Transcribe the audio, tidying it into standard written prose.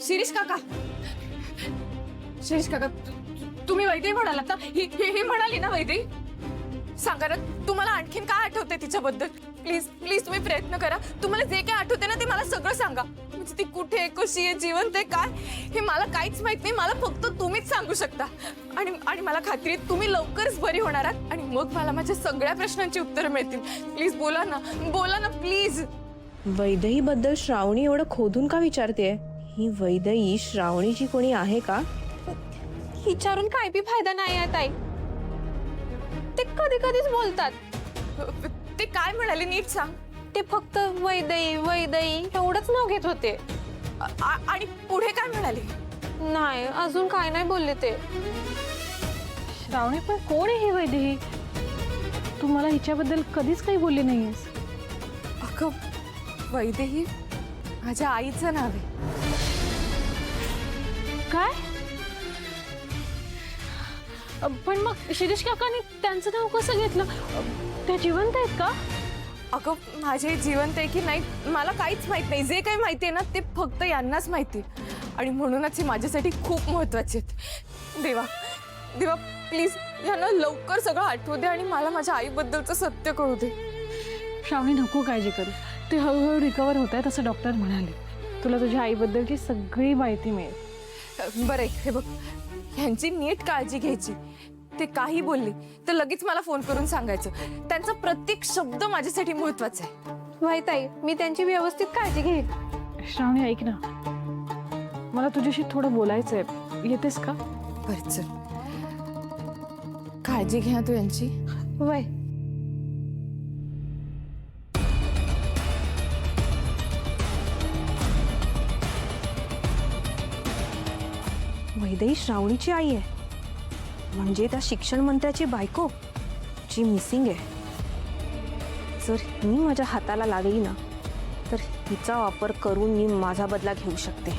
शिरीष काका, शिरीष काका, तुम्ही वैदेही म्हणालात ना? ही म्हणाली ना वैदेही? सांगा ना, तुम्हाला आणखीन काय आठवते तिच्याबद्दल? प्लीज प्लीज तुम्ही प्रयत्न करा. तुम्हाला जे काय आठवते ना ते मला सगळं सांगा. म्हणजे ती कुठे आहे, कशी आहे, जिवंत आहे, काय हे मला काहीच माहित नाही. मला फक्त तुम्हीच सांगू शकता. आणि मला खात्री आहे तुम्ही लवकरच बरी होणार आहात आणि मग मला माझ्या सगळ्या प्रश्नांची उत्तरं मिळतील. प्लीज बोला ना प्लीज. वैदेही बद्दल श्रावणी एवढं खोदून का विचारते? ही वैदेही श्रावणीची कोणी आहे का? विचारून काय बी फायदा नाही आहे ताई. ते कधी कधीच बोलतात. ते काय म्हणाले नीट सांग. ते फक्त वैदेही वैदेही एवढंच नाव घेत होते. आणि पुढे काय म्हणाले? नाही, अजून काय नाही बोलले ते. श्रावणी, पण कोण आहे ही वैदेही? तू मला हिच्याबद्दल कधीच काही बोलली नाहीस. अगं वैदेही माझ्या आईचं नाव आहे. काय? पण मग शिरीष काकांनी त्यांचं नाव कसं घेतलं? त्या जिवंत आहेत का? अगं माझे जिवंत आहे की नाही मला काहीच माहित नाही. जे काही माहिती आहे ना ते फक्त यांनाच माहिती आणि म्हणूनच हे माझ्यासाठी खूप महत्वाचे आहेत. देवा देवा प्लीज यांना लवकर सगळं आठवू दे आणि मला माझ्या आईबद्दलचं सत्य कळू दे. श्रावणी, नको काळजी करू. ते हळूहळू रिकवर होत आहेत असं डॉक्टर म्हणाले. तुला तुझ्या आईबद्दलची सगळी माहिती मिळेल. बरं हे बघ, ह्यांची नीट काळजी घ्यायची. ते काही बोलले तर लगेच मला फोन करून सांगायचं. त्यांचा प्रत्येक शब्द माझ्यासाठी महत्वाचा आहे. वय ताई, मी त्यांची व्यवस्थित काळजी घेईन. श्रावणी, ऐक ना, मला तुझ्याशी थोडं बोलायचंय. येतेस का? बरं चल, काळजी घ्या तू यांची. वय वैदेही श्रावणीची आई आहे म्हणजे त्या शिक्षण मंत्र्याची बायको जी मिसिंग आहे. जर ही माझ्या हाताला लागली ना तर हिचा वापर करून मी माझा बदला घेऊ शकते.